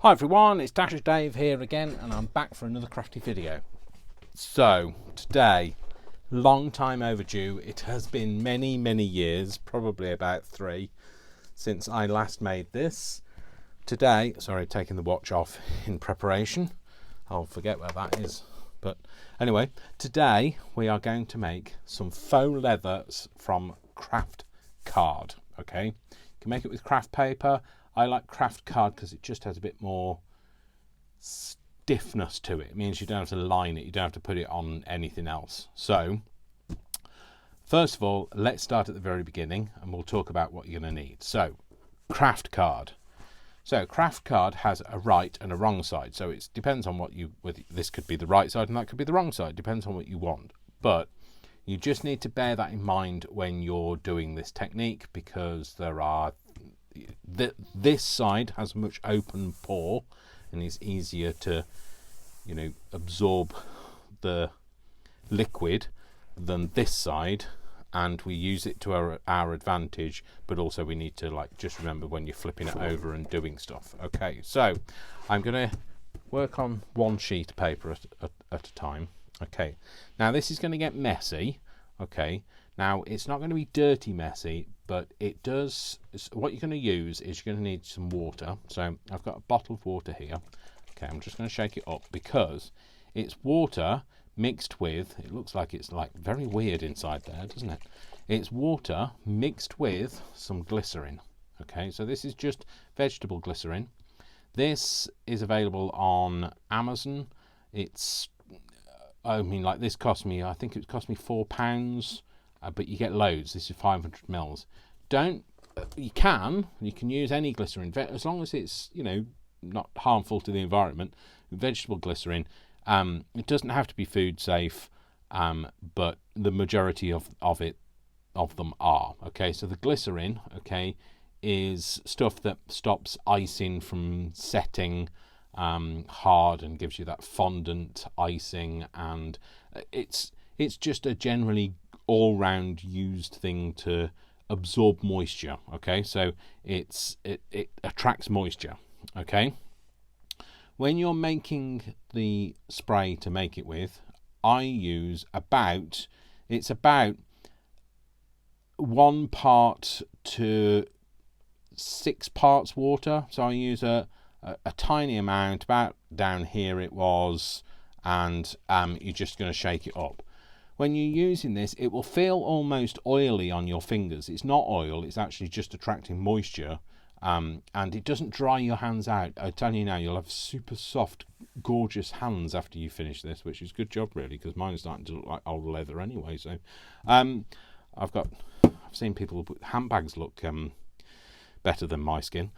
Hi everyone, it's Dasher Dave here again, and I'm back for another crafty video. So today, long time overdue. It has been many years, probably about 3, since I last made this. Today, sorry, taking the watch off in preparation. I'll forget where that is. But anyway, today we are going to make some faux leathers from Kraft card. Okay, you can make it with craft paper. I like Kraft card because it just has a bit more stiffness to it. It means you don't have to line it, you don't have to put it on anything else. So first of all, let's start at the very beginning and we'll talk about what you're going to need. So Kraft card. So Kraft card has a right and a wrong side. So it depends on what you, this could be the right side and that could be the wrong side. Depends on what you want. But you just need to bear that in mind when you're doing this technique, because there are this side has a much open pore and is easier to, you know, absorb the liquid than this side, and we use it to our advantage, but also we need to just remember when you're flipping it over and doing stuff. Okay, so I'm going to work on one sheet of paper at a time. Okay, now this is going to get messy. Okay, now it's not going to be dirty messy, but it does. What you're going to use is you're going to need some water. So I've got a bottle of water here. Okay, I'm just going to shake it up because it's water mixed with, it looks like it's very weird inside there, doesn't it? It's water mixed with some glycerin. Okay, so this is just vegetable glycerin. This is available on Amazon. It's, I mean, this cost me, I think it cost me £4, but you get loads. This is 500 mils. You can use any glycerin as long as it's, you know, not harmful to the environment. Vegetable glycerin. It doesn't have to be food safe, but the majority of them are. Okay, so the glycerin, okay, is stuff that stops icing from setting hard and gives you that fondant icing, and it's just a generally all-round used thing to absorb moisture. Okay, so it attracts moisture. Okay, when you're making the spray to make it with, I use about 1 part to 6 parts water. So I use a tiny amount, about down here it was, and you're just going to shake it up. When you're using this, it will feel almost oily on your fingers. It's not oil, it's actually just attracting moisture, and it doesn't dry your hands out. I tell you now, you'll have super soft, gorgeous hands after you finish this, which is a good job really, because mine is starting to look like old leather anyway. So I've seen people with handbags look better than my skin.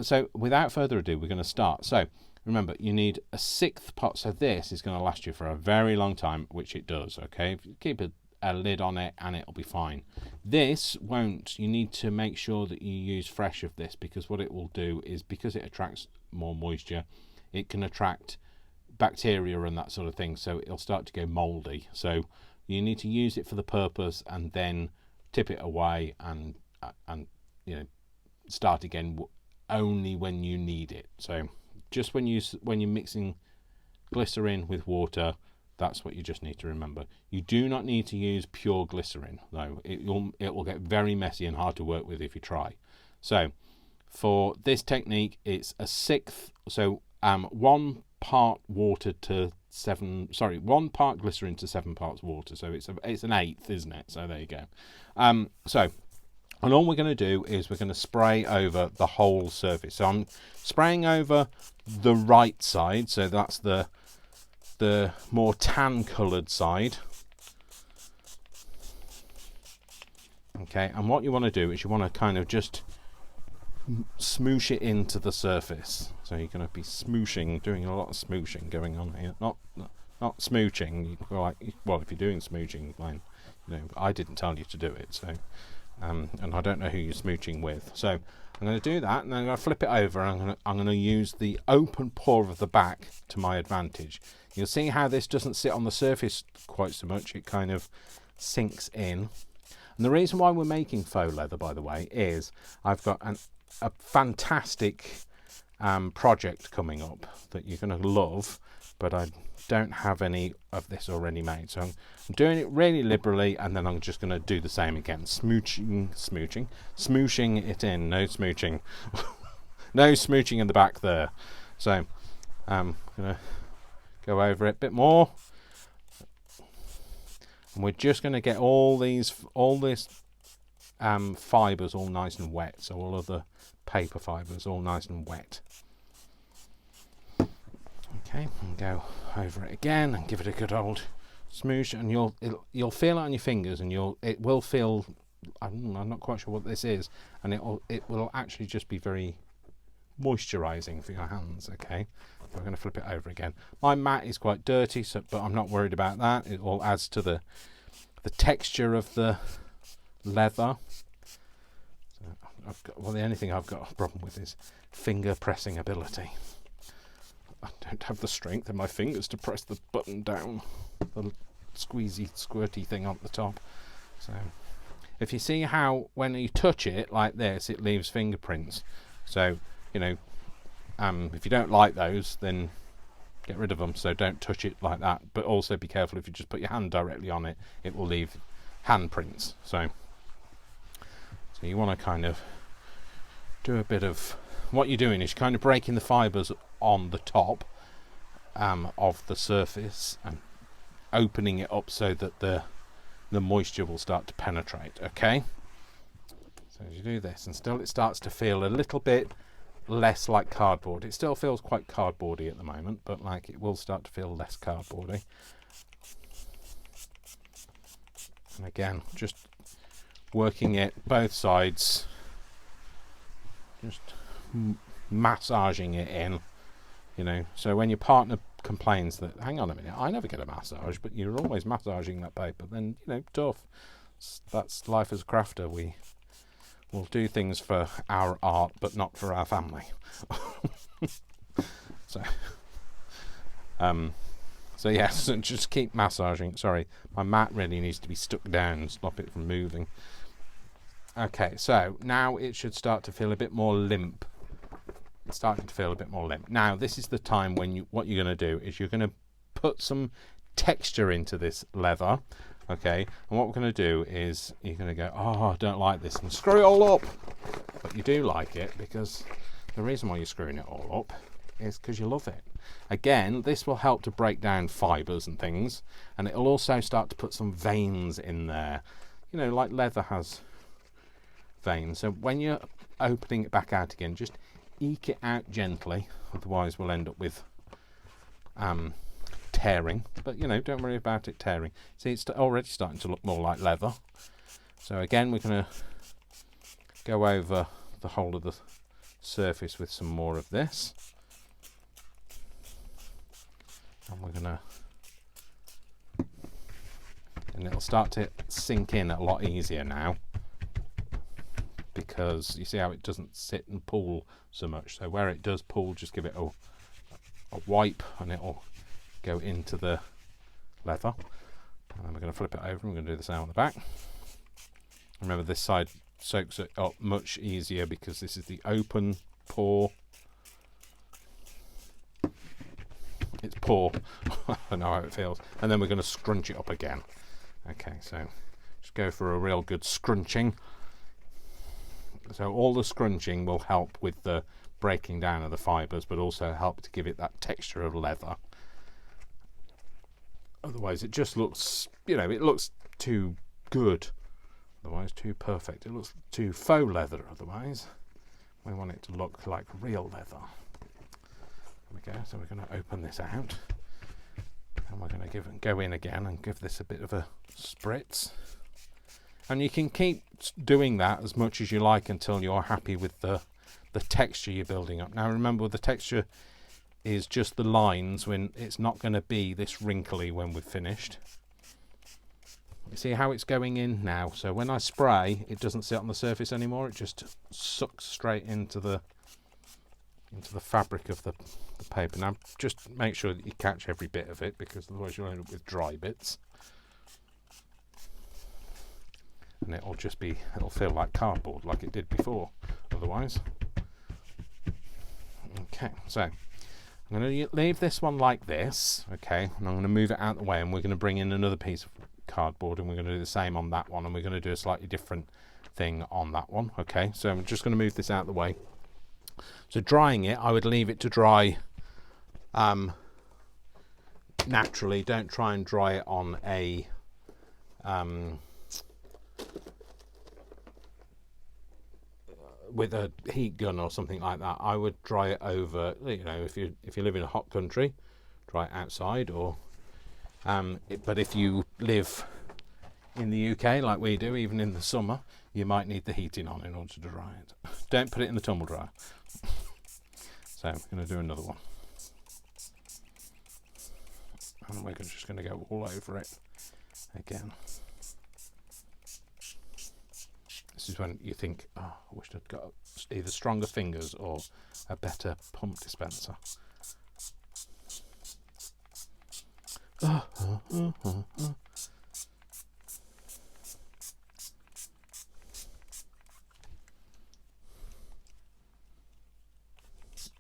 So without further ado, we're going to start. So remember, you need a 1/6 pot. So this is going to last you for a very long time, which it does. Okay, if you keep a lid on it and it'll be fine. This won't. You need to make sure that you use fresh of this, because what it will do is, because it attracts more moisture, it can attract bacteria and that sort of thing, so it'll start to go moldy. So you need to use it for the purpose and then tip it away and you know, start again only when you need it. So just when you're mixing glycerin with water, that's what you just need to remember. You do not need to use pure glycerin, though. It will get very messy and hard to work with if you try. So for this technique, it's a 1/6. So 1 part water to 7. Sorry, 1 part glycerin to 7 parts water. So it's an 1/8, isn't it? So there you go. And all we're going to do is we're going to spray over the whole surface. So I'm spraying over the right side. So that's the more tan coloured side. Okay, and what you want to do is you want to kind of just smoosh it into the surface. So you're going to be smooshing, doing a lot of smooshing going on here. Not smooching. Well, if you're doing smooching, fine. You know, I didn't tell you to do it, so and I don't know who you're smooching with. So I'm going to do that, and then I'm going to flip it over, and I'm going to use the open pore of the back to my advantage. You'll see how this doesn't sit on the surface quite so much. It kind of sinks in. And the reason why we're making faux leather, by the way, is I've got a fantastic project coming up that you're going to love, but I don't have any of this already made, so I'm doing it really liberally, and then I'm just going to do the same again, smooshing it in. No smooching. No smooching in the back there. So I'm going to go over it a bit more, and we're just going to get all this fibres all nice and wet, so all of the paper fibres all nice and wet. Okay, and go over it again and give it a good old smoosh, and you'll feel it on your fingers, and it will feel, I'm not quite sure what this is, and it will actually just be very moisturising for your hands. Okay, we're going to flip it over again. My mat is quite dirty, but I'm not worried about that. It all adds to the texture of the leather. So the only thing I've got a problem with is finger pressing ability. I don't have the strength in my fingers to press the button down, the squeezy squirty thing on the top. So if you see how when you touch it like this it leaves fingerprints, so if you don't like those, then get rid of them. So don't touch it like that, but also be careful if you just put your hand directly on it, it will leave handprints. So you want to kind of do a bit of, what you're doing is kind of breaking the fibres on the top of the surface and opening it up so that the moisture will start to penetrate. Okay, so as you do this, and still it starts to feel a little bit less like cardboard. It still feels quite cardboardy at the moment, but like it will start to feel less cardboardy. And again, just working it both sides, just massaging it in, so when your partner complains that, hang on a minute, I never get a massage, but you're always massaging that paper, then tough. That's life as a crafter. We will do things for our art but not for our family. So yes, just keep massaging. Sorry, my mat really needs to be stuck down and stop it from moving. Okay, so now it should start to feel a bit more limp. It's starting to feel a bit more limp. Now this is the time when what you're going to do is you're going to put some texture into this leather. Okay, and what we're going to do is you're going to go, oh, I don't like this, and screw it all up. But you do like it, because the reason why you're screwing it all up is because you love it. Again, this will help to break down fibres and things, and it'll also start to put some veins in there. Like leather has veins. So when you're opening it back out again, just eke it out gently, otherwise we'll end up with tearing. But don't worry about it tearing. See, it's already starting to look more like leather. So again, we're going to go over the whole of the surface with some more of this, and we're going to, and it'll start to sink in a lot easier now, because you see how it doesn't sit and pool so much. So where it does pool, just give it a wipe and it'll go into the leather. And then we're going to flip it over and we're going to do the same on the back. Remember, this side soaks it up much easier because this is the open pore. It's pore. I know how it feels. And then we're going to scrunch it up again. Okay, so just go for a real good scrunching. So all the scrunching will help with the breaking down of the fibres, but also help to give it that texture of leather. Otherwise it just looks, it looks too good. Otherwise too perfect. It looks too faux leather otherwise. We want it to look like real leather. There we go. So we're going to open this out. And we're going to go in again and give this a bit of a spritz. And you can keep doing that as much as you like until you're happy with the texture you're building up. Now remember, the texture is just the lines, when it's not going to be this wrinkly when we've finished. You see how it's going in now? So when I spray, it doesn't sit on the surface anymore. It just sucks straight into the fabric of the paper. Now just make sure that you catch every bit of it, because otherwise you'll end up with dry bits. And it'll feel like cardboard like it did before otherwise. Okay, so I'm going to leave this one like this, okay, and I'm going to move it out of the way, and we're going to bring in another piece of cardboard, and we're going to do the same on that one, and we're going to do a slightly different thing on that one. Okay, so I'm just going to move this out of the way. So drying it, I would leave it to dry naturally. Don't try and dry it on a with a heat gun or something like that. I would dry it over, you know, if you live in a hot country, dry it outside, or but if you live in the UK like we do, even in the summer, you might need the heating on in order to dry it. Don't put it in the tumble dryer. So I'm going to do another one, and we're just going to go all over it again. This is when you think, oh, I wish I'd got either stronger fingers or a better pump dispenser.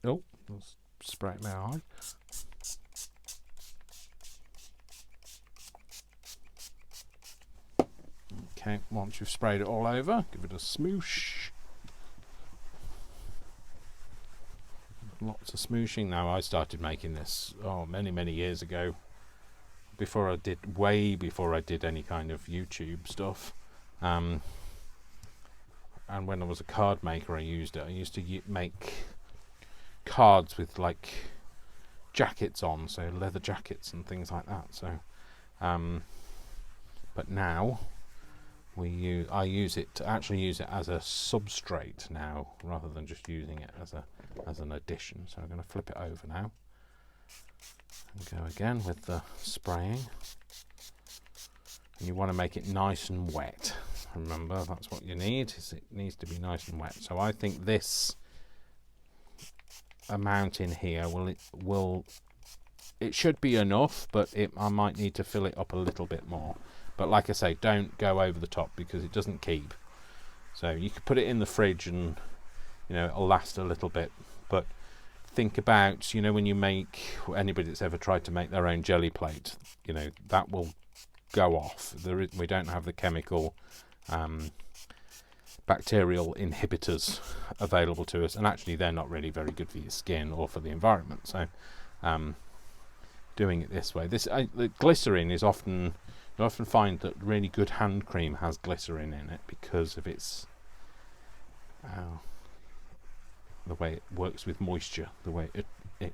Oh, let's spray my eye. Okay, once you've sprayed it all over, give it a smoosh. Lots of smooshing. Now, I started making this many years ago, way before I did any kind of YouTube stuff. And when I was a card maker, I used it. I used to make cards with like jackets on, so leather jackets and things like that. So, but now I use it as a substrate now, rather than just using it as an addition. So I'm going to flip it over now and go again with the spraying. And you want to make it nice and wet. Remember, that's what you need. It needs to be nice and wet. So I think this amount in here it should be enough, but I might need to fill it up a little bit more. But like I say, don't go over the top because it doesn't keep. So you could put it in the fridge and, you know, it'll last a little bit. But think about, you know, when you make, anybody that's ever tried to make their own jelly plate, you know, that will go off. We don't have the chemical bacterial inhibitors available to us, and actually they're not really very good for your skin or for the environment. So doing it this way, the glycerin is often, you often find that really good hand cream has glycerin in it because of its the way it works with moisture, the way it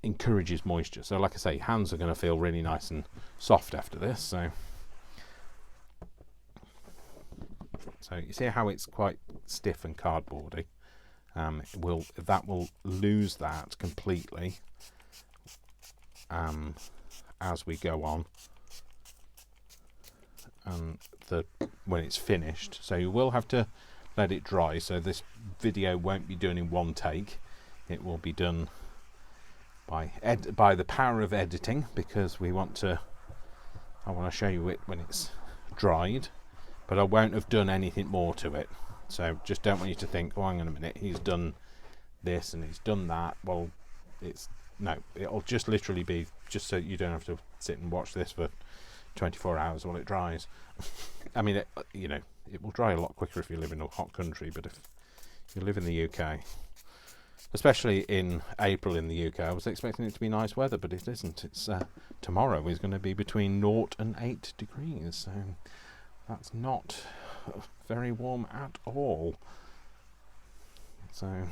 encourages moisture. So like I say, hands are going to feel really nice and soft after this. So you see how it's quite stiff and cardboardy. That will lose that completely as we go on, and when it's finished. So you will have to let it dry. So this video won't be done in one take. It will be done by the power of editing, because I want to show you it when it's dried. But I won't have done anything more to it. So just don't want you to think, oh, hang on a minute, he's done this and he's done that. Well, it'll just literally be just so you don't have to sit and watch this for 24 hours while it dries. I mean, it will dry a lot quicker if you live in a hot country, but if you live in the UK, especially in April in the UK, I was expecting it to be nice weather, but it isn't. It's tomorrow is going to be between 0 and 8 degrees, so that's not very warm at all. So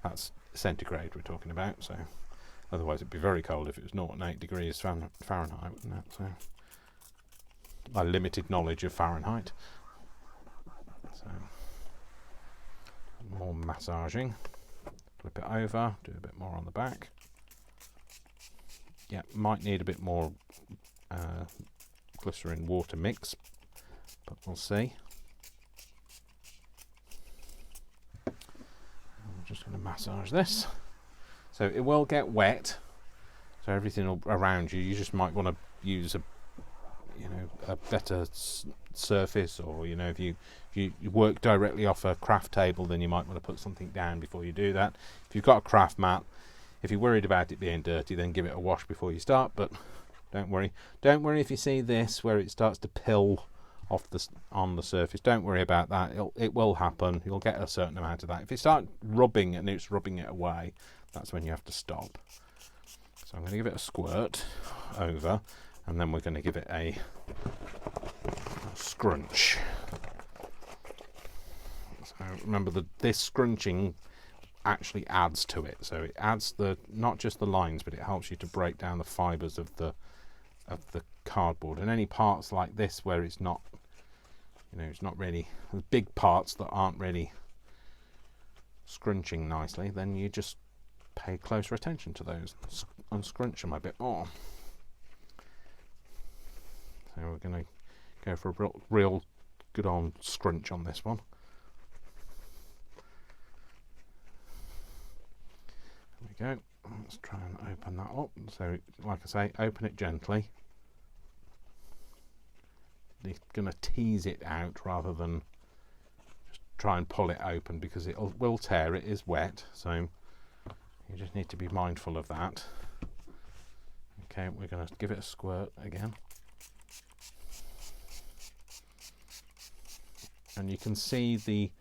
that's centigrade we're talking about. So otherwise it'd be very cold if it was 0 and 8 degrees Fahrenheit, wouldn't it? So my limited knowledge of Fahrenheit. So more massaging. Flip it over. Do a bit more on the back. Yeah, might need a bit more glycerin water mix, but we'll see. I'm just going to massage this. So it will get wet. So everything around you just might want to use a better surface, or if you work directly off a craft table, then you might want to put something down before you do that. If you've got a craft mat, if you're worried about it being dirty, then give it a wash before you start. But don't worry if you see this where it starts to pill off on the surface. Don't worry about that. It will happen. You'll get a certain amount of that. If you start rubbing and it's rubbing it away, that's when you have to stop. So I'm going to give it a squirt over, and then we're going to give it a scrunch. So remember that this scrunching actually adds to it. So it adds not just the lines, but it helps you to break down the fibres of the cardboard. And any parts like this where it's not, it's not really the big parts that aren't really scrunching nicely, then you just pay closer attention to those and scrunch them a bit more. So we're going to go for a real good old scrunch on this one. There we go. Let's try and open that up. So like I say, open it gently. You're going to tease it out rather than just try and pull it open, because it will tear. It is wet, so you just need to be mindful of that. Okay, we're going to give it a squirt again. And you can see the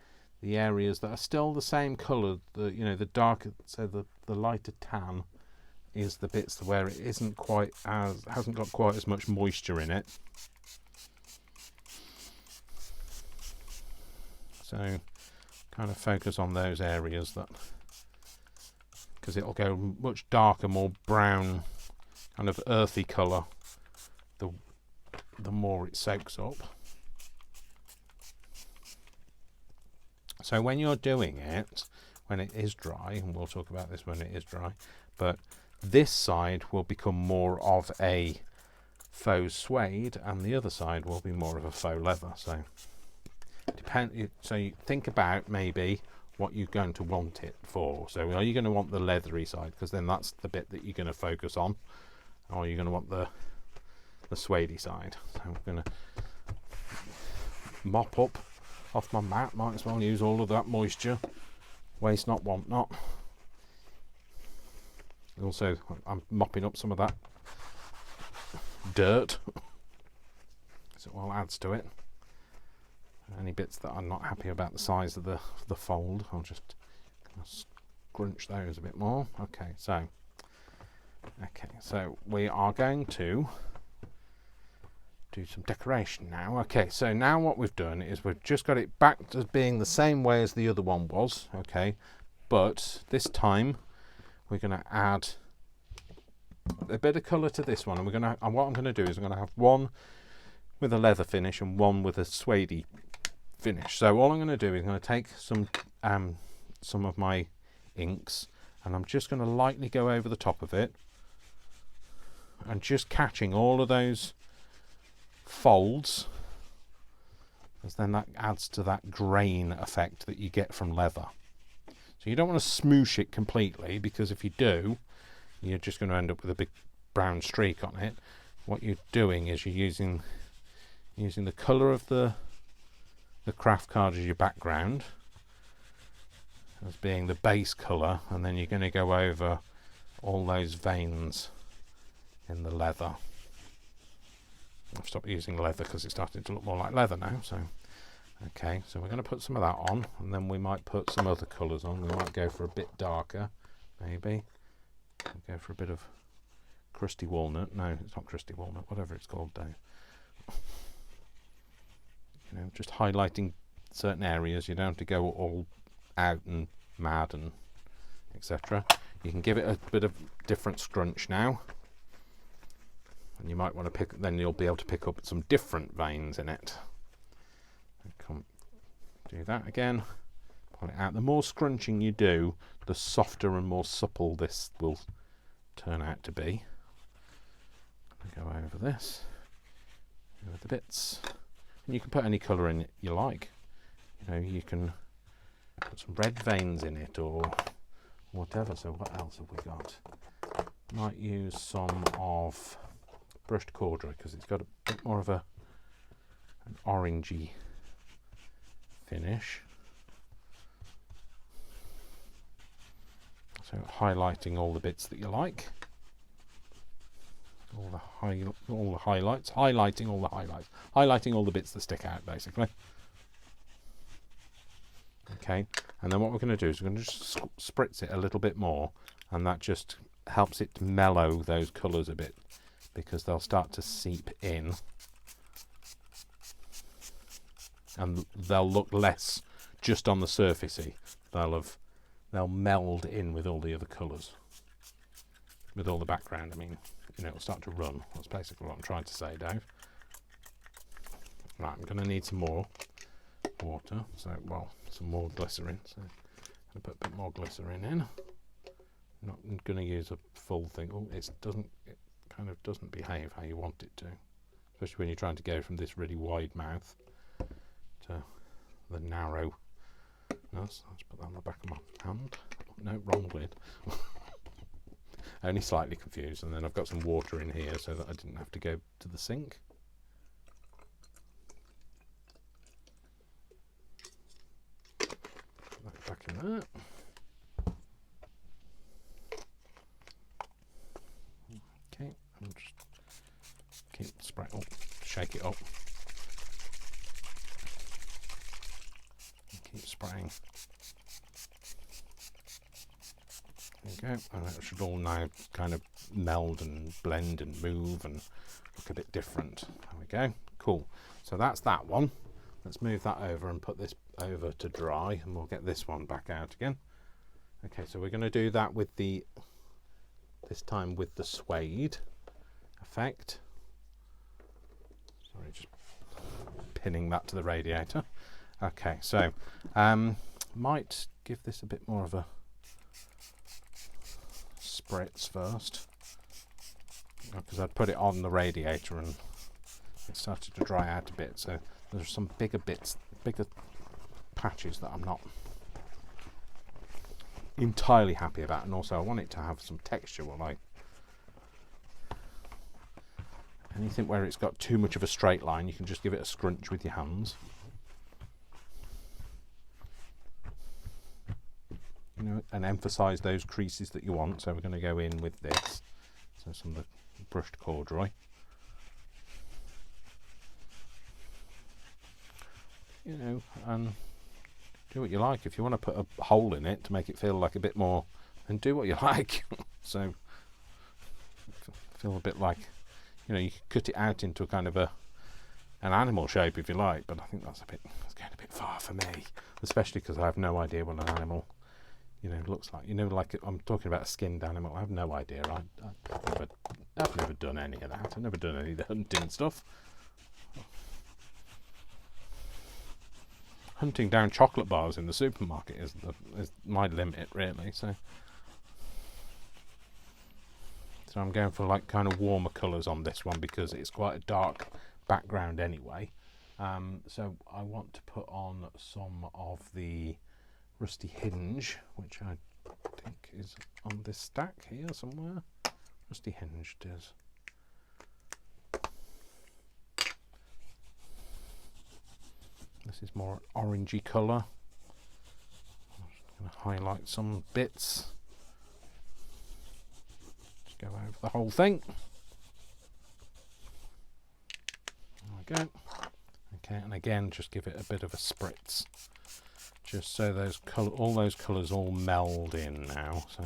areas that are still the same colour, the darker, so the lighter tan is the bits where it hasn't got quite as much moisture in it. So kind of focus on those areas, because it'll go much darker, more brown, kind of earthy colour the more it soaks up. So when you're doing it, when it is dry, and we'll talk about this when it is dry, but this side will become more of a faux suede and the other side will be more of a faux leather. So so you think about maybe what you're going to want it for. So are you going to want the leathery side, because then that's the bit that you're going to focus on, or are you going to want the suedey side? So I'm going to mop up off my mat. Might as well use all of that moisture. Waste not, want not. Also, I'm mopping up some of that dirt, so it all adds to it. Any bits that I'm not happy about the size of the fold, I'll just scrunch those a bit more. Okay, so we are going to do some decoration now. Okay, so now what we've done is we've just got it back to being the same way as the other one was. Okay, but this time we're going to add a bit of colour to this one, and what I'm going to do is I'm going to have one with a leather finish and one with a suede finish. So all I'm going to do is I'm going to take some of my inks, and I'm just going to lightly go over the top of it and just catching all of those folds, because then that adds to that grain effect that you get from leather. So you don't want to smoosh it completely, because if you do, you're just going to end up with a big brown streak on it. What you're doing is you're using the colour of the craft card as your background, as being the base colour, and then you're going to go over all those veins in the leather. I've stopped using leather because it's starting to look more like leather now. So okay, so we're going to put some of that on, and then we might put some other colours on. We might go for a bit darker, maybe. We'll go for a bit of crusty walnut. No, it's not crusty walnut, whatever it's called, Dave. Just highlighting certain areas. You don't have to go all out and mad and etc. You can give it a bit of different scrunch now, and you might want to then you'll be able to pick up some different veins in it. Do that again, pull it out. The more scrunching you do, the softer and more supple this will turn out to be. Go over this with the bits. And you can put any colour in it you like. You can put some red veins in it or whatever. So what else have we got? Might use some of brushed corduroy because it's got a bit more of an orangey finish. So highlighting all the bits that you like, all the highlights, highlighting all the highlights, highlighting all the bits that stick out, basically. Okay, and then what we're going to do is we're going to just spritz it a little bit more, and that just helps it to mellow those colours a bit, because they'll start to seep in, and they'll look less just on the surfacey. They'll meld in with all the other colours, with all the background. I mean, you know, it'll start to run. That's basically what I'm trying to say, Dave. Right, I'm going to need some more water, some more glycerin. So I'm going to put a bit more glycerin in. Not going to use a full thing. Oh, it kind of doesn't behave how you want it to, especially when you're trying to go from this really wide mouth to the narrow. Let's put that on the back of my hand. No, wrong lid. Only slightly confused. And then I've got some water in here so that I didn't have to go to the sink. Put that back in there. Okay, and just keep spraying. Oh, shake it up. Keep spraying. There you go, and it should all now kind of meld and blend and move and look a bit different. There we go, cool. So that's that one. Let's move that over and put this over to dry, and we'll get this one back out again. Okay, so we're going to do that with this time with the suede effect. Sorry, just pinning that to the radiator. Okay, so might give this a bit more of a spritz first, because I'd put it on the radiator and it started to dry out a bit. So there's some bigger patches that I'm not entirely happy about, and also I want it to have some texture. Anything where it's got too much of a straight line, you can just give it a scrunch with your hands. You know, and emphasize those creases that you want. So we're going to go in with this. So some of the brushed corduroy. You know, and do what you like. If you want to put a hole in it to make it feel like a bit more, then do what you like. So feel a bit like, you know, you could cut it out into a kind of an animal shape if you like, but I think that's going a bit far for me, especially because I have no idea what an animal, you know, looks like. You know, like I'm talking about a skinned animal. I have no idea. I've never done any of that. I've never done any of the hunting stuff. Hunting down chocolate bars in the supermarket is my limit, really. So I'm going for like kind of warmer colours on this one because it's quite a dark background anyway. So I want to put on some of the rusty hinge, which I think is on this stack here somewhere. Rusty hinge it is. This is more orangey colour. I'm just going to highlight some bits. Just go over the whole thing. There we go. Okay, and again, just give it a bit of a spritz, just so all those colours all meld in now. So.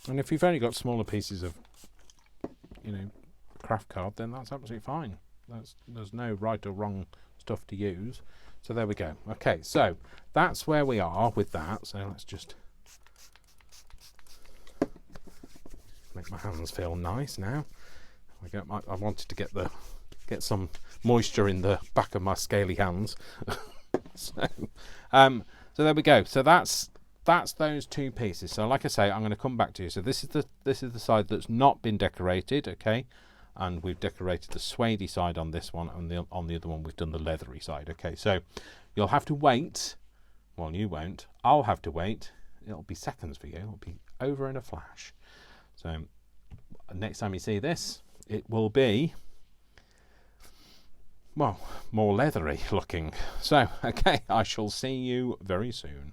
And if you've only got smaller pieces of, you know, craft card, then that's absolutely fine. There's no right or wrong stuff to use. So there we go. Okay, so that's where we are with that. So let's just make my hands feel nice now. I wanted to get some moisture in the back of my scaly hands. So there we go. So that's those two pieces. So like I say, I'm going to come back to you. So this is the side that's not been decorated, okay, and we've decorated the suedey side on this one, and on the other one we've done the leathery side. Okay, so You'll have to wait. Well, you won't. I'll have to wait. It'll be seconds for you. It'll be over in a flash. So next time you see this, it will be, well, more leathery looking. So, okay, I shall see you very soon.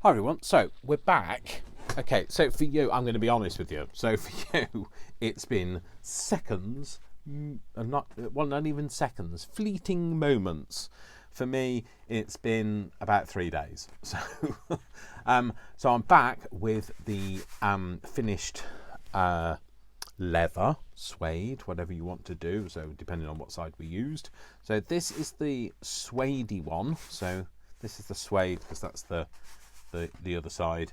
Hi everyone, so we're back. Okay, so for you, I'm going to be honest with you. So for you, it's been seconds, not even seconds, fleeting moments. For me, it's been about 3 days. So, so I'm back with the finished leather, suede, whatever you want to do. So depending on what side we used. So this is the suede one. So this is the suede because that's the other side.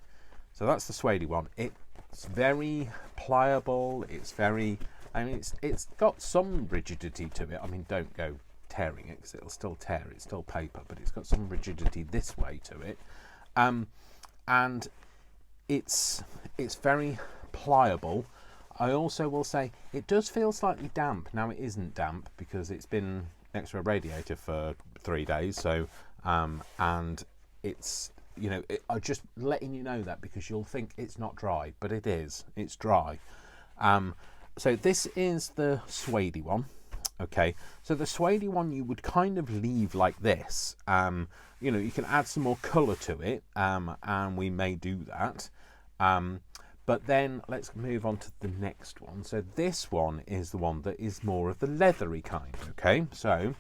So that's the suede one. It's very pliable. It's very, I mean, it's got some rigidity to it. I mean, don't go tearing it because it'll still tear. It's still paper, but it's got some rigidity this way to it. And it's very pliable. I also will say it does feel slightly damp. Now it isn't damp because it's been next to a radiator for 3 days. So and it's, you know, I'm just letting you know that because you'll think it's not dry, but it is. It's dry. So this is the suede one. Okay, so the suede one you would kind of leave like this. You know, you can add some more colour to it, and we may do that. But then let's move on to the next one. So this one is the one that is more of the leathery kind. Okay, so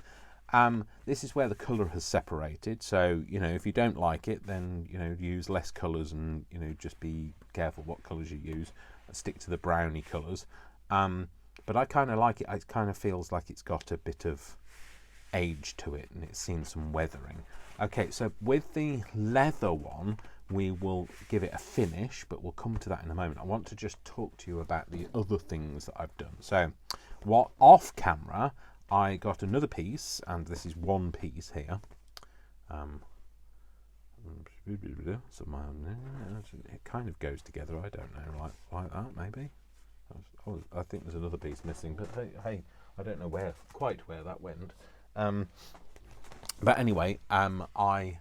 this is where the colour has separated. So, you know, if you don't like it, then, you know, use less colours and, you know, just be careful what colours you use. Stick to the browny colours. But I kind of like it. It kind of feels like it's got a bit of age to it and it's seen some weathering. Okay, so with the leather one, we will give it a finish, but we'll come to that in a moment. I want to just talk to you about the other things that I've done. So, what off camera, I got another piece, and this is one piece here. It kind of goes together. I don't know, like that maybe. Oh, I think there's another piece missing, but hey, I don't know quite where that went. But anyway, I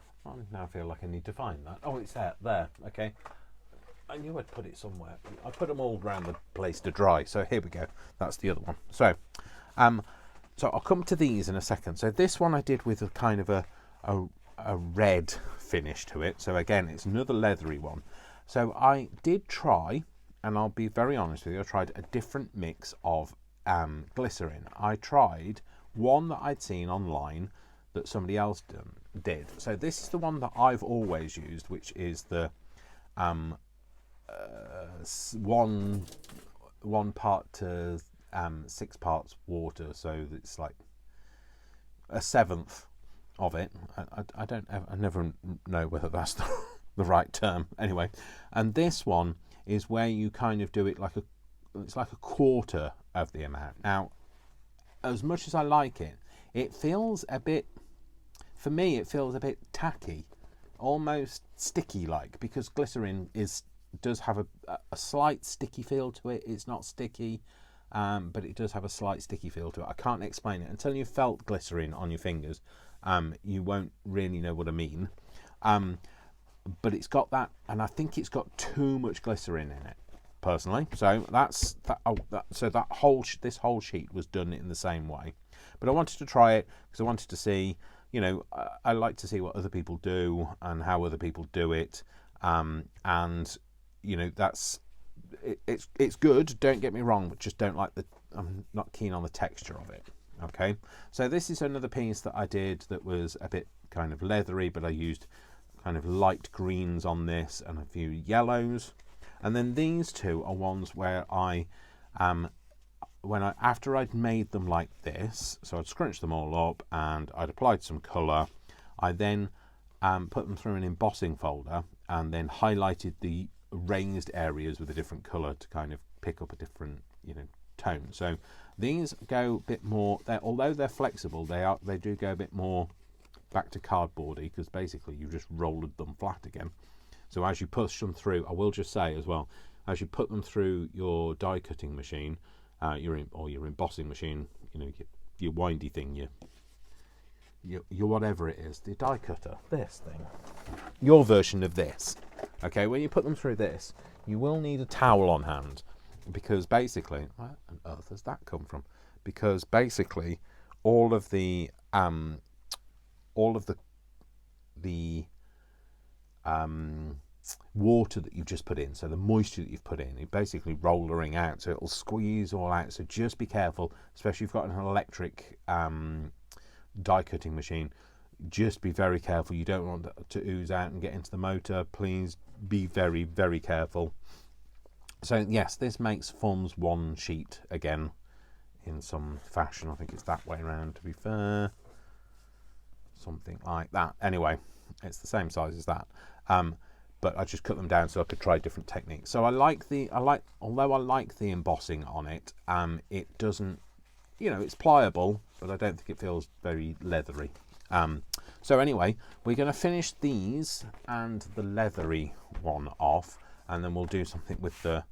now feel like I need to find that. Oh, it's there. Okay. I knew I'd put it somewhere. I put them all around the place to dry. So here we go. That's the other one. So, so I'll come to these in a second. So this one I did with a kind of a red finish to it. So again, it's another leathery one. So I did try, and I'll be very honest with you, I tried a different mix of glycerin. I tried one that I'd seen online that somebody else did. So this is the one that I've always used, which is the one part to 6 parts water. So it's like a seventh of it. I never know whether that's the right term. Anyway, and this one is where you kind of do it like it's like a quarter of the amount. Now, as much as I like it, it feels a bit, for me, it feels a bit tacky, almost sticky like, because glycerin does have a slight sticky feel to it. It's not sticky, but it does have a slight sticky feel to it. I can't explain it. Until you've felt glycerin on your fingers, you won't really know what I mean. But it's got that, and I think it's got too much glycerin in it, personally. So that's that. So this whole sheet was done in the same way. But I wanted to try it because I wanted to see, you know, I like to see what other people do and how other people do it. And you know, it's good. Don't get me wrong, but just don't like I'm not keen on the texture of it. Okay. So this is another piece that I did that was a bit kind of leathery, but I used kind of light greens on this and a few yellows. And then these two are ones where after I'd made them like this, so I'd scrunched them all up and I'd applied some colour, I then put them through an embossing folder and then highlighted the raised areas with a different colour to kind of pick up a different, you know, tone. So these go a bit more, although they're flexible, they do go a bit more back to cardboardy, because basically you just rolled them flat again. So as you push them through, I will just say as well, as you put them through your die cutting machine, your embossing machine, you know, your windy thing, your whatever it is, the die cutter, this thing, your version of this. Okay, when you put them through this, you will need a towel on hand, because basically, where on earth has that come from? Because basically, all of the water that you've just put in, so the moisture that you've put in, it basically rollering out, so it'll squeeze all out. So just be careful, especially if you've got an electric die cutting machine. Just be very careful. You don't want to ooze out and get into the motor. Please be very, very careful. So yes, this forms one sheet again in some fashion. I think it's that way around, to be fair, something like that. Anyway, it's the same size as that, but I just cut them down so I could try different techniques. So although I like the embossing on it, it doesn't, you know, it's pliable, but I don't think it feels very leathery. So anyway, we're going to finish these and the leathery one off, and then we'll do something with the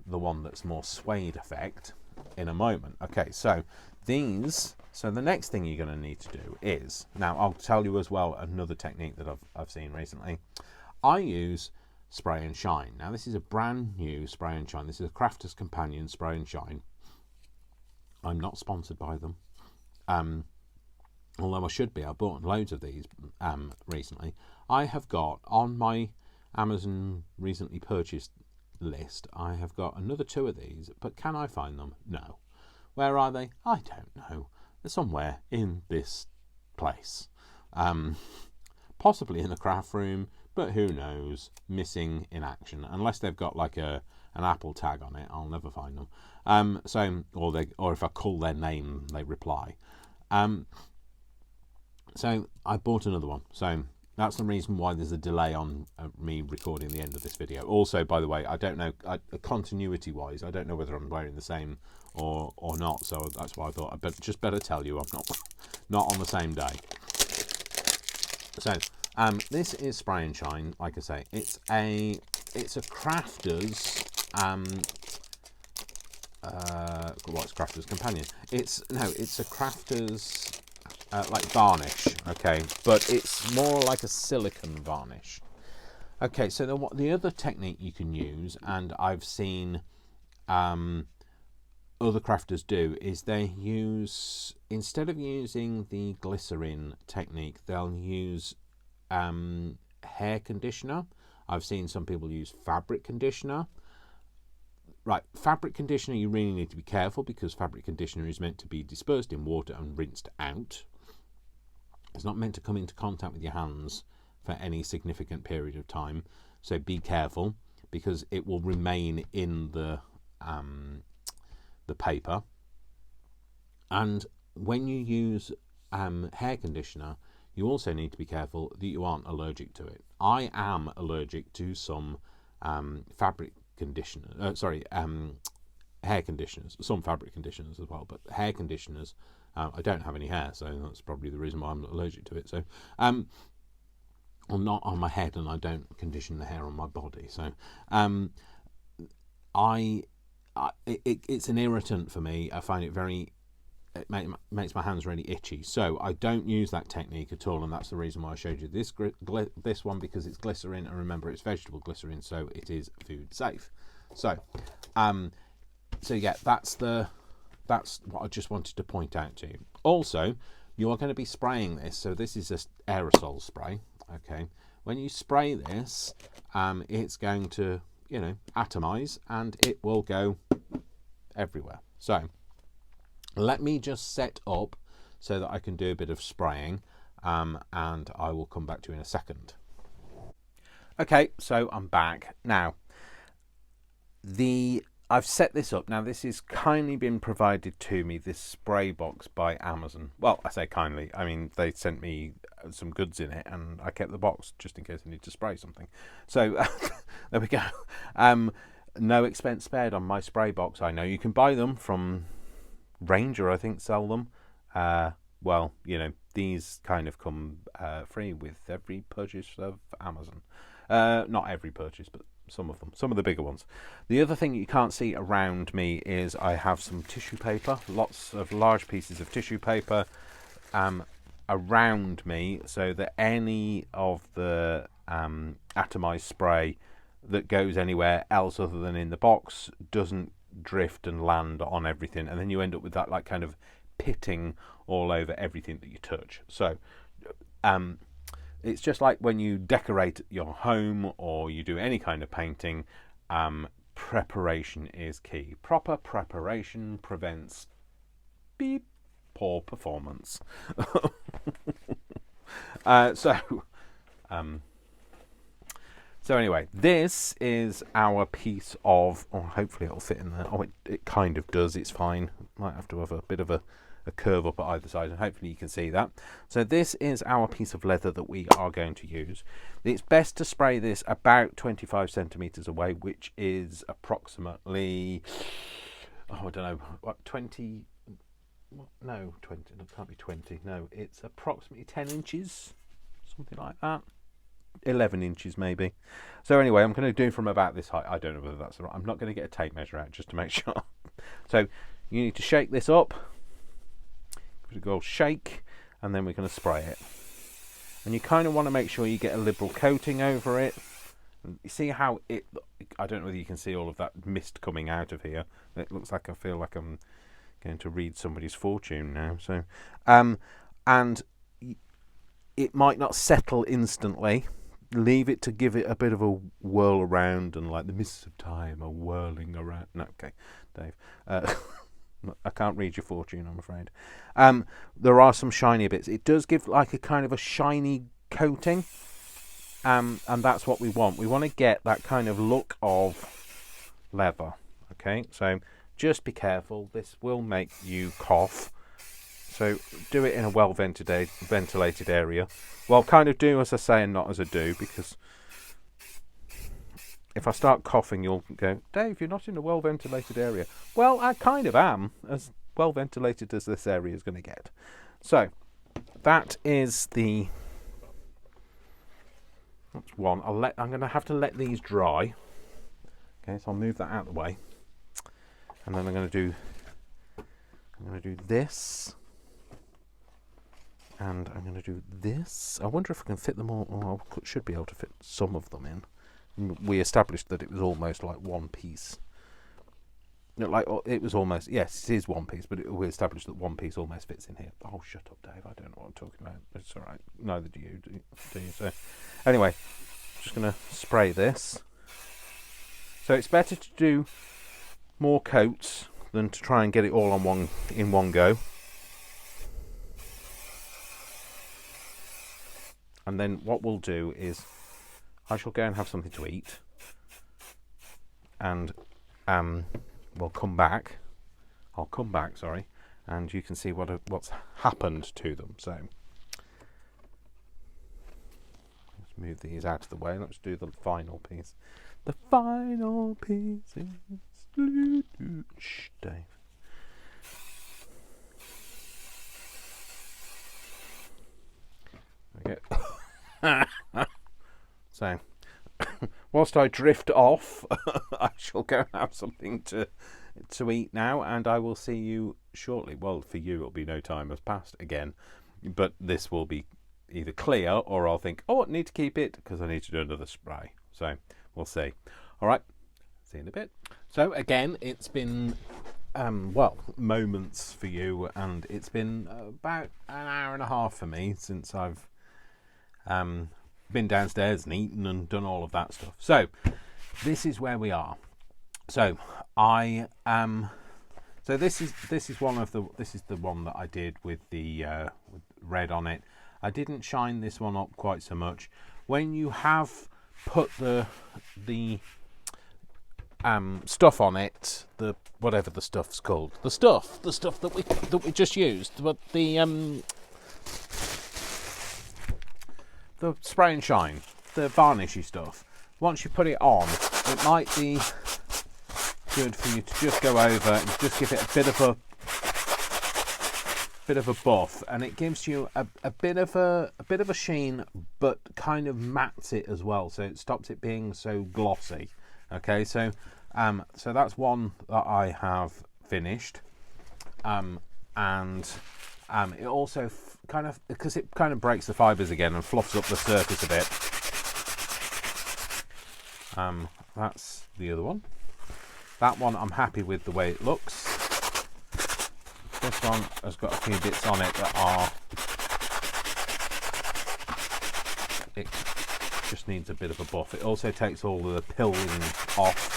one that's more suede effect in a moment. Okay, so these. So the next thing you're going to need to do is, now I'll tell you as well another technique that I've seen recently. I use Spray and Shine. Now this is a brand new Spray and Shine. This is a Crafter's Companion Spray and Shine. I'm not sponsored by them, although I should be. I bought loads of these recently. I have got on my Amazon recently purchased list, I have got another 2 of these, but can I find them? No. Where are they? I don't know. They're somewhere in this place, possibly in the craft room, but who knows? Missing in action, unless they've got like an Apple tag on it. I'll never find them. Or if I call their name, they reply. So I bought another one. So that's the reason why there's a delay on me recording the end of this video. Also, by the way, I don't know, continuity-wise, I don't know whether I'm wearing the same or not. So that's why I thought I just better tell you I'm not on the same day. So this is Spray and Shine. Like I say, it's a crafter's what's Crafter's Companion? It's a crafter's like varnish, okay, but it's more like a silicone varnish. Okay, so the other technique you can use, and I've seen other crafters do, is they use, instead of using the glycerin technique, they'll use hair conditioner. I've seen some people use fabric conditioner. Right, fabric conditioner, you really need to be careful, because fabric conditioner is meant to be dispersed in water and rinsed out. It's not meant to come into contact with your hands for any significant period of time. So be careful, because it will remain in the paper. And when you use hair conditioner, you also need to be careful that you aren't allergic to it. I am allergic to some fabric conditioner, hair conditioners, some fabric conditioners as well, but hair conditioners, I don't have any hair, so that's probably the reason why I'm allergic to it. So, or not on my head, and I don't condition the hair on my body. So, it's an irritant for me. I find it makes my hands really itchy. So I don't use that technique at all, and that's the reason why I showed you this one, because it's glycerin, and remember, it's vegetable glycerin, so it is food safe. So, yeah, that's what I just wanted to point out to you. Also, you are going to be spraying this, so this is just aerosol spray. Okay, when you spray this, it's going to, atomize, and it will go everywhere. So let me just set up so that I can do a bit of spraying, and I will come back to you in a second. Okay, so I'm back now. I've set this up. Now, this has kindly been provided to me, this spray box by Amazon. Well, I say kindly, I mean, they sent me some goods in it, and I kept the box just in case I need to spray something. So there we go. No expense spared on my spray box. I know you can buy them from Ranger, I think, sell them. Well, these kind of come free with every purchase of Amazon. Not every purchase, but some of the bigger ones. The other thing you can't see around me is I have some tissue paper, lots of large pieces of tissue paper around me, so that any of the atomized spray that goes anywhere else other than in the box doesn't drift and land on everything, and then you end up with that like kind of pitting all over everything that you touch. So it's just like when you decorate your home or you do any kind of painting, preparation is key. Proper preparation prevents beep poor performance. So anyway, this is our piece of, oh, hopefully it'll fit in there. Oh, it kind of does, it's fine. Might have to have a bit of a curve up at either side, and hopefully you can see that. So this is our piece of leather that we are going to use. It's best to spray this about 25 centimetres away, which is approximately, oh, I don't know, what, 20, no, 20, it can't be 20, no, it's approximately 10 inches, something like that. 11 inches maybe. So anyway, I'm going to do from about this height. I don't know whether that's right. I'm not going to get a tape measure out just to make sure. So you need to shake this up. Give it a good old shake, and then we're going to spray it. And you kind of want to make sure you get a liberal coating over it. And you see how it, I don't know whether you can see all of that mist coming out of here. It looks like, I feel like I'm going to read somebody's fortune now. So and it might not settle instantly. Leave it to give it a bit of a whirl around, and like the mists of time are whirling around. No, okay, Dave. I can't read your fortune, I'm afraid. There are some shiny bits. It does give like a kind of a shiny coating, and that's what we want. We want to get that kind of look of leather. Okay, so just be careful. This will make you cough. So do it in a well-ventilated area. Well, kind of do as I say and not as I do, because if I start coughing, you'll go, Dave, you're not in a well-ventilated area. Well, I kind of am, as well-ventilated as this area is going to get. So that is the... That's one. I'm going to have to let these dry. Okay, so I'll move that out of the way. And then I'm going to do this. And I'm going to do this. I wonder if I can fit them all. Oh, I should be able to fit some of them in. We established that it was almost like one piece. No, like it was almost, yes, it is one piece, but we established that one piece almost fits in here. Oh, shut up, Dave. I don't know what I'm talking about. It's all right. Neither do you, do you? So, anyway, just going to spray this. So it's better to do more coats than to try and get it all on in one go. And then what we'll do is I shall go and have something to eat, and we'll come back. I'll come back, sorry, and you can see what's happened to them. So let's move these out of the way. Let's do the final piece. The final piece is shh, Dave. There we go. So, whilst I drift off, I shall go and have something to eat now, and I will see you shortly. Well, for you, it'll be no time has passed again, but this will be either clear, or I'll think, oh, I need to keep it because I need to do another spray. So, we'll see. All right, see you in a bit. So, again, it's been, well, moments for you, and it's been about an hour and a half for me since I've been downstairs and eaten and done all of that stuff. So this is where we are. So I so this is the one that I did with the with red on it. I didn't shine this one up quite so much. When you have put the stuff on it, the whatever the stuff's called, the stuff that we just used, but the spray and shine, the varnishy stuff. Once you put it on, it might be good for you to just go over and just give it a bit of bit of a buff, and it gives you a bit of a sheen, but kind of mattes it as well, so it stops it being so glossy. Okay, so so that's one that I have finished, and it also kind of, because it kind of breaks the fibres again and fluffs up the surface a bit. That's the other one. That one I'm happy with the way it looks. This one has got a few bits on it that are, it just needs a bit of a buff. It also takes all the pilling off.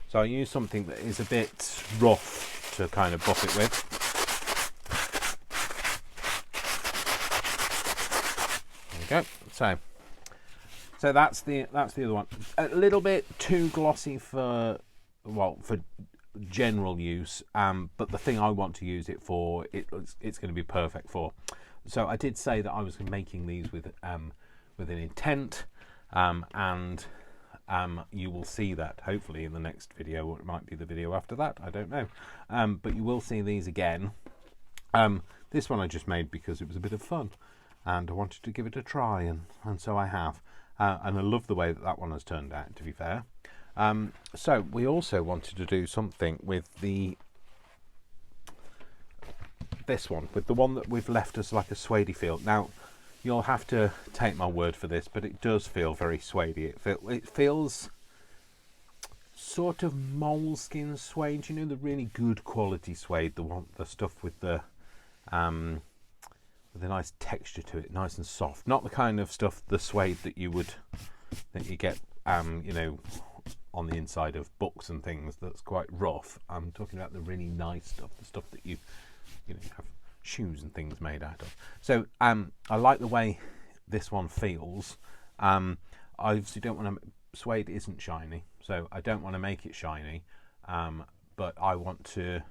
So I use something that is a bit rough to kind of buff it with. There we go. So that's the other one. A little bit too glossy for general use, but the thing I want to use it for, it's going to be perfect for. So I did say that I was making these with an intent, and you will see that hopefully in the next video, or it might be the video after that, I don't know. But you will see these again. This one I just made because it was a bit of fun, and I wanted to give it a try, and so I have. And I love the way that one has turned out, to be fair. So we also wanted to do something with this one, with the one that we've left as like a suede feel. Now, you'll have to take my word for this, but it does feel very suede. It feels sort of moleskin suede, you know, the really good quality suede, the stuff with the nice texture to it, nice and soft. Not the kind of stuff, the suede that you get, you know, on the inside of books and things, that's quite rough. I'm talking about the really nice stuff, the stuff that you know, have shoes and things made out of. So I like the way this one feels. I obviously don't want to, suede isn't shiny, so I don't want to make it shiny, but I want to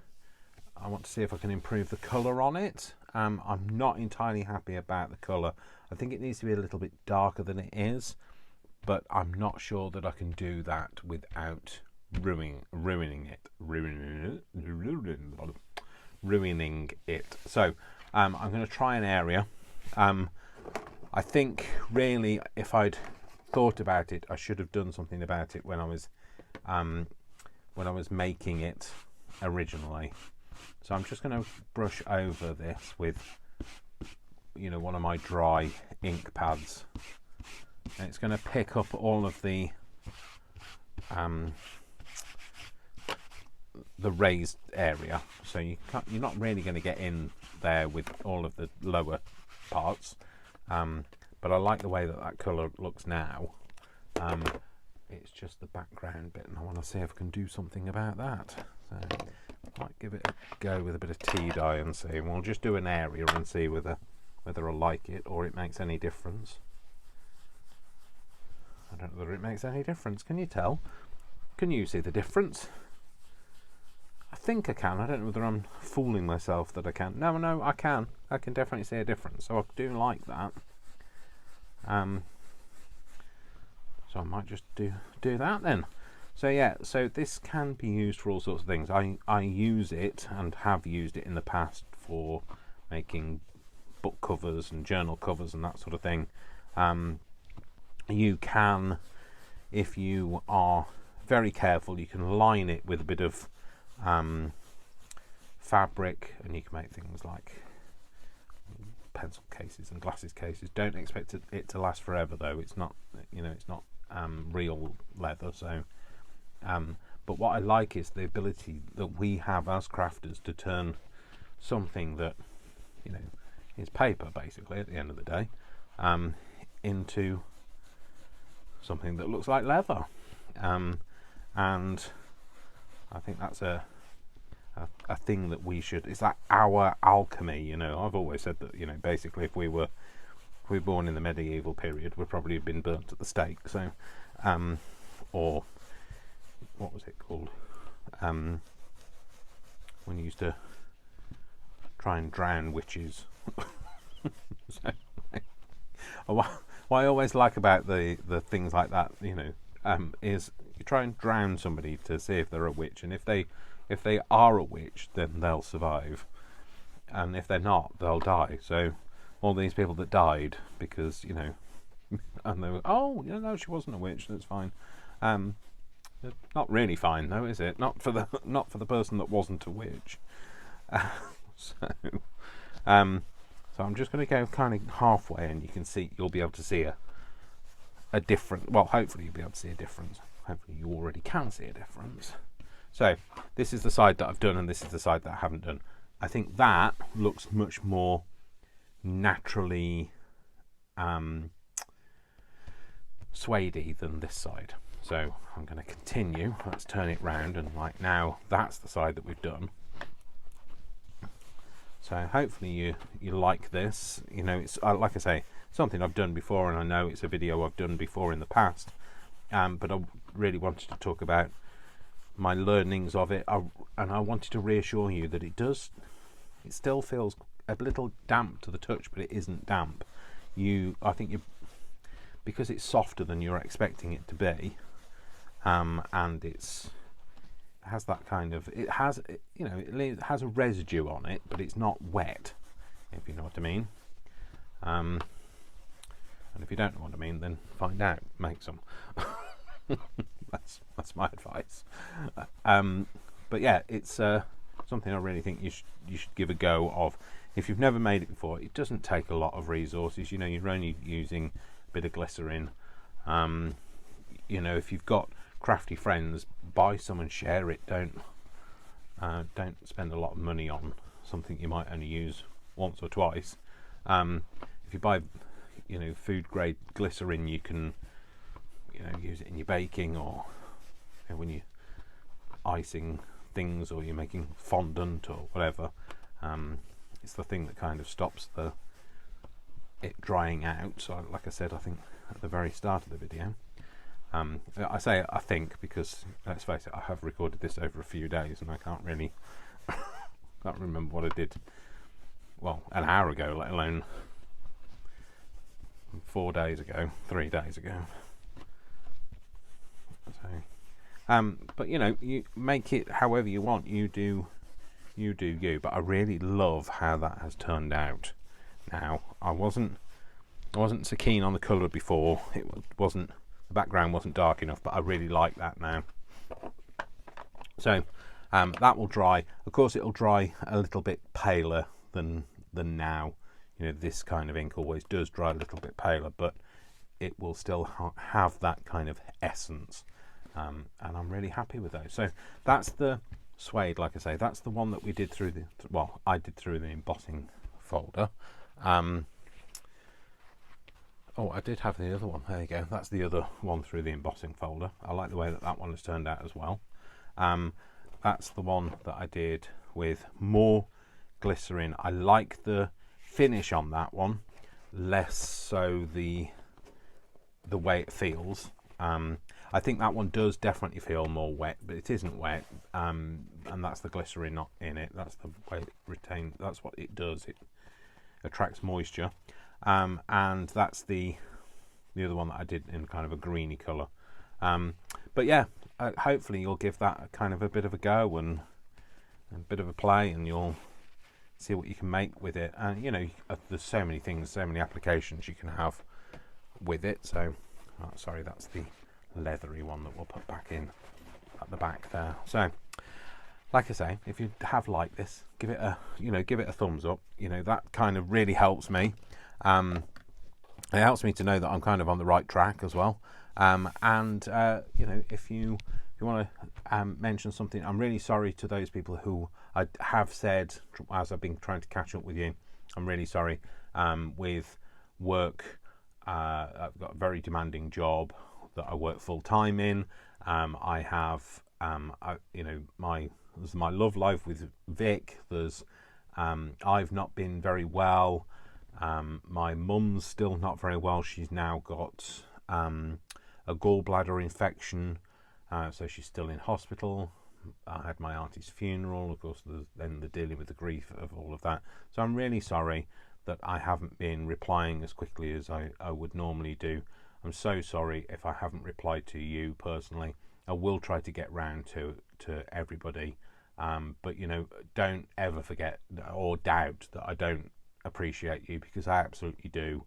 see if I can improve the colour on it. I'm not entirely happy about the colour. I think it needs to be a little bit darker than it is, but I'm not sure that I can do that without ruining it. So I'm going to try an area. I think really, if I'd thought about it, I should have done something about it when I was making it originally. So I'm just going to brush over this with, you know, one of my dry ink pads, and it's going to pick up all of the raised area. So you're not really going to get in there with all of the lower parts, but I like the way that colour looks now. It's just the background bit, and I want to see if I can do something about that. So I might give it a go with a bit of tea dye and see. We'll just do an area and see whether I like it or it makes any difference. I don't know whether it makes any difference. Can you tell? Can you see the difference? I think I can. I don't know whether I'm fooling myself that I can. No, I can. I can definitely see a difference. So I do like that. So I might just do that then. So yeah, so this can be used for all sorts of things. I use it and have used it in the past for making book covers and journal covers and that sort of thing. You can, if you are very careful, you can line it with a bit of fabric, and you can make things like pencil cases and glasses cases. Don't expect it to last forever, though. It's not, you know, it's not real leather. So but what I like is the ability that we have as crafters to turn something that, you know, is paper basically at the end of the day, into something that looks like leather, and I think that's a thing that we should, it's like our alchemy, you know. I've always said that, you know, basically if we were born in the medieval period, we'd probably have been burnt at the stake. So or what was it called, when you used to try and drown witches. So, what I always like about the things like that, you know, is, You try and drown somebody to see if they're a witch, and if they are a witch, then they'll survive, and if they're not, they'll die. So all these people that died because, you know, and they were, oh, you know, no, she wasn't a witch, that's fine. Not really fine though, is it? Not for the person that wasn't a witch. So I'm just going to go kind of halfway, and you'll be able to see a different. Well, hopefully you'll be able to see a difference. Hopefully you already can see a difference. So this is the side that I've done, and this is the side that I haven't done. I think that looks much more naturally suede-y than this side. So I'm going to continue. Let's turn it round, and like now that's the side that we've done. So hopefully you like this. You know, it's like I say, something I've done before, and I know it's a video I've done before in the past. But I really wanted to talk about my learnings of it, and I wanted to reassure you that it still feels a little damp to the touch, but it isn't damp. I think because it's softer than you're expecting it to be, and it has that kind of, it has a residue on it, but it's not wet, if you know what I mean. And if you don't know what I mean, then find out, make some. That's my advice. But yeah, it's something I really think you should give a go of. If you've never made it before, it doesn't take a lot of resources. You know, you're only using a bit of glycerin. You know, if you've got crafty friends, buy some and share it. Don't spend a lot of money on something you might only use once or twice. If you buy, you know, food grade glycerin, you can, you know, use it in your baking, or, you know, when you're icing things, or you're making fondant or whatever. It's the thing that kind of stops it drying out. So like I said, I think at the very start of the video, I say I think because, let's face it, I have recorded this over a few days, and I can't really can't remember what I did, well, an hour ago, let alone 4 days ago, 3 days ago. So but you know, you make it however you want. You do you. But I really love how that has turned out. Now, I wasn't so keen on the colour before. The background wasn't dark enough, but I really like that now. So that will dry. Of course, it'll dry a little bit paler than now. You know, this kind of ink always does dry a little bit paler, but it will still have that kind of essence. And I'm really happy with those. So that's the suede, like I say, that's the one that we did through I did through the embossing folder. Oh, I did have the other one. There you go. That's the other one through the embossing folder. I like the way that one has turned out as well. That's the one that I did with more glycerin. I like the finish on that one, less so the way it feels. I think that one does definitely feel more wet, but it isn't wet, and that's the glycerin not in it. That's the way it retains. That's what it does. It attracts moisture, and that's the other one that I did in kind of a greeny colour. But yeah, hopefully you'll give that kind of a bit of a go and a bit of a play, and you'll see what you can make with it. And you know, there's so many things, so many applications you can have with it. So, sorry, that's the leathery one that we'll put back in at the back there. So like I say, if you have liked this, give it a thumbs up. You know, that kind of really helps me. It helps me to know that I'm kind of on the right track as well. And you know, if you want to mention something, I'm really sorry to those people who I have said, as I've been trying to catch up with you, I'm really sorry. With work, I've got a very demanding job that I work full time in. I have, there's my love life with Vic. There's, I've not been very well. My mum's still not very well. She's now got a gallbladder infection, so she's still in hospital. I had my auntie's funeral, of course. Then the dealing with the grief of all of that. So I'm really sorry that I haven't been replying as quickly as I would normally do. I'm so sorry if I haven't replied to you personally. I will try to get round to everybody, but you know, don't ever forget or doubt that I don't appreciate you, because I absolutely do.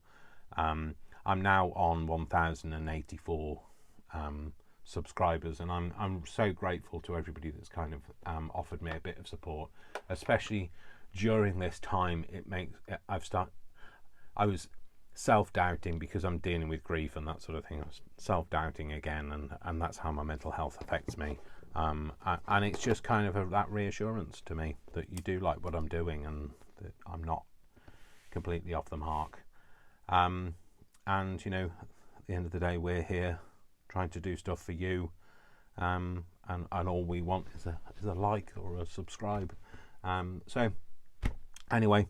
I'm now on 1,084 subscribers, and I'm so grateful to everybody that's kind of offered me a bit of support, especially during this time. I was self-doubting because I'm dealing with grief and that sort of thing. I was self-doubting again, and that's how my mental health affects me, and it's just kind of that reassurance to me that you do like what I'm doing and that I'm not completely off the mark. And you know, at the end of the day, we're here trying to do stuff for you, and all we want is a like or a subscribe. So anyway,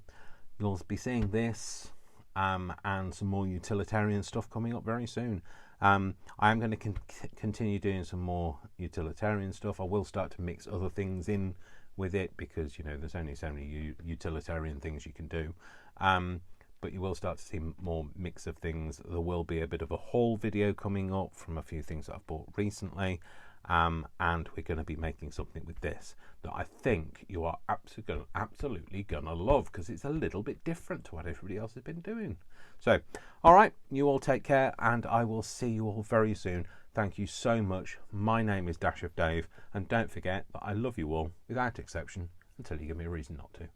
you'll be seeing this and some more utilitarian stuff coming up very soon. I am going to continue doing some more utilitarian stuff. I will start to mix other things in with it, because you know, there's only so many utilitarian things you can do. But you will start to see more mix of things. There will be a bit of a haul video coming up from a few things that I've bought recently, and we're going to be making something with this that I think you are absolutely going to love, because it's a little bit different to what everybody else has been doing. So, all right, you all take care, and I will see you all very soon. Thank you so much. My name is Dash of Dave, and don't forget that I love you all without exception until you give me a reason not to.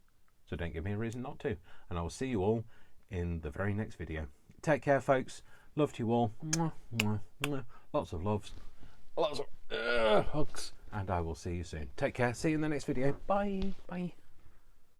So don't give me a reason not to, and I will see you all in the very next video. Take care, folks. Love to you all. Mwah, mwah, mwah. Lots of loves, lots of hugs, and I will see you soon. Take care. See you in the next video. Bye. Bye.